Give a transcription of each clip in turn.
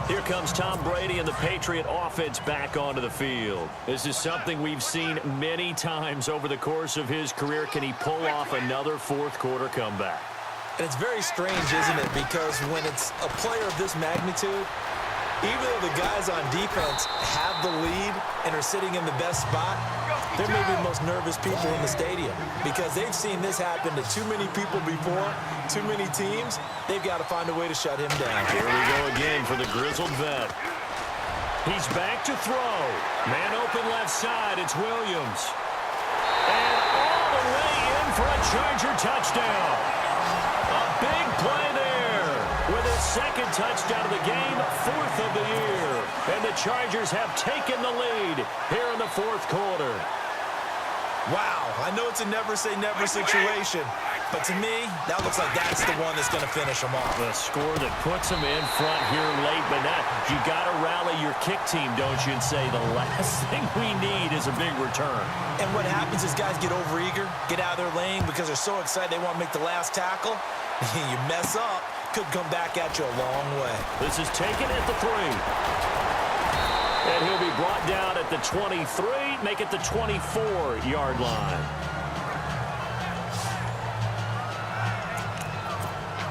Here comes Tom Brady and the Patriot offense back onto the field. This is something we've seen many times over the course of his career. Can he pull off another fourth-quarter comeback? And it's very strange, isn't it? Because when it's a player of this magnitude, even though the guys on defense have the lead and are sitting in the best spot, they're maybe the most nervous people in the stadium because they've seen this happen to too many people before, too many teams. They've got to find a way to shut him down. Here we go again for the grizzled vet. He's back to throw. Man open left side. It's Williams. And all the way in for a Charger touchdown. A big play there with his second touchdown of the game, fourth of the year. And the Chargers have taken the lead here in the fourth quarter. Wow, I know it's a never-say-never situation, but to me, that looks like that's the one that's going to finish them off. The score that puts them in front here late, but now you got to rally your kick team, don't you, and say the last thing we need is a big return. And what happens is guys get overeager, get out of their lane because they're so excited they want to make the last tackle. You mess up, could come back at you a long way. This is taken at the 3. And he'll be brought down at the 23, make it the 24-yard line.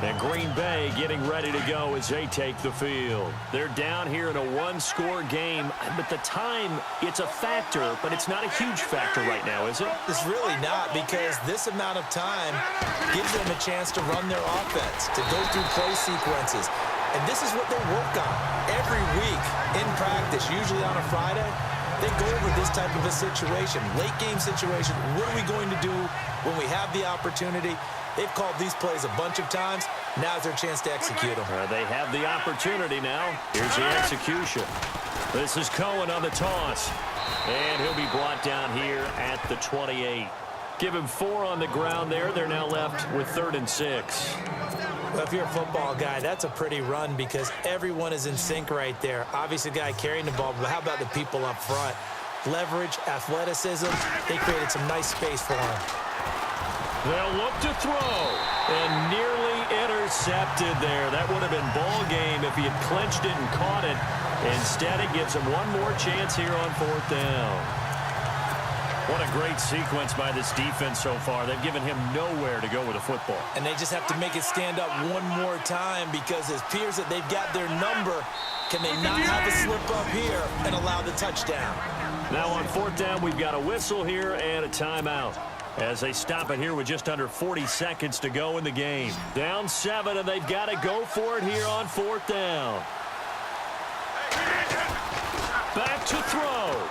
And Green Bay getting ready to go as they take the field. They're down here in a one-score game, but the time, it's a factor, but it's not a huge factor right now, is it? It's really not, because this amount of time gives them a chance to run their offense, to go through play sequences. And this is what they work on every week in practice, usually on a Friday. They go over this type of a situation, late-game situation. What are we going to do when we have the opportunity? They've called these plays a bunch of times. Now's their chance to execute them. They have the opportunity now. Here's the execution. This is Cohen on the toss. And he'll be brought down here at the 28. Give him 4 on the ground there. They're now left with 3rd and 6. Well, if you're a football guy, that's a pretty run because everyone is in sync right there. Obviously, the guy carrying the ball, but how about the people up front? Leverage, athleticism, they created some nice space for him. They'll look to throw, and nearly intercepted there. That would have been ball game if he had clinched it and caught it. Instead, it gives him one more chance here on 4th down. What a great sequence by this defense so far. They've given him nowhere to go with the football. And they just have to make it stand up one more time because it appears that they've got their number. Can they not have a slip up here and allow the touchdown? Now on 4th down, we've got a whistle here and a timeout as they stop it here with just under 40 seconds to go in the game. Down 7, and they've got to go for it here on 4th down. Back to throw.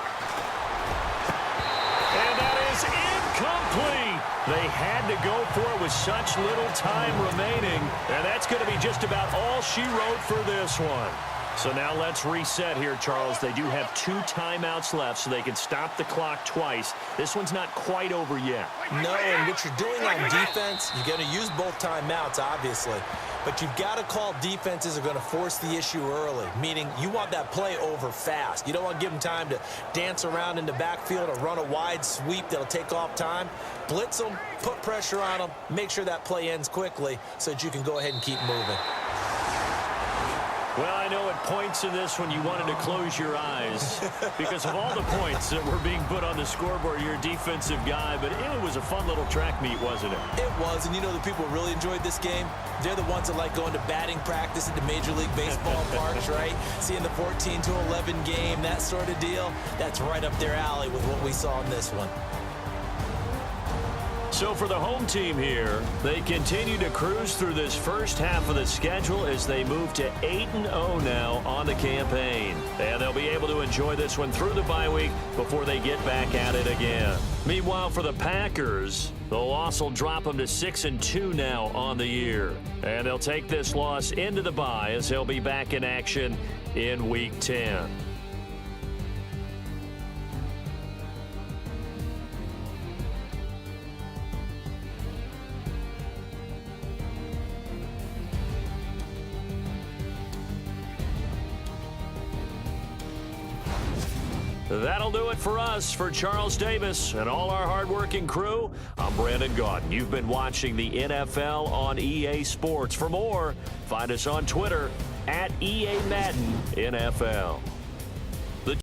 And that is incomplete. They had to go for it with such little time remaining. And that's going to be just about all she wrote for this one. So now let's reset here, Charles. They do have 2 timeouts left, so they can stop the clock twice. This one's not quite over yet. No, and what you're doing on defense, you're going to use both timeouts, obviously. But you've got to call defenses are going to force the issue early, meaning you want that play over fast. You don't want to give them time to dance around in the backfield or run a wide sweep that'll take off time. Blitz them, put pressure on them, make sure that play ends quickly so that you can go ahead and keep moving. Well, I know at points in this one you wanted to close your eyes because of all the points that were being put on the scoreboard. You're a defensive guy, but it was a fun little track meet, wasn't it? It was, and you know the people who really enjoyed this game? They're the ones that like going to batting practice at the Major League Baseball parks, right? Seeing the 14-11 game, that sort of deal. That's right up their alley with what we saw in this one. So for the home team here, they continue to cruise through this first half of the schedule as they move to 8-0 now on the campaign. And they'll be able to enjoy this one through the bye week before they get back at it again. Meanwhile, for the Packers, the loss will drop them to 6-2 now on the year. And they'll take this loss into the bye as they'll be back in action in Week 10. That'll do it for us. For Charles Davis and all our hardworking crew, I'm Brandon Gaudin. You've been watching the NFL on EA Sports. For more, find us on Twitter at EA Madden NFL.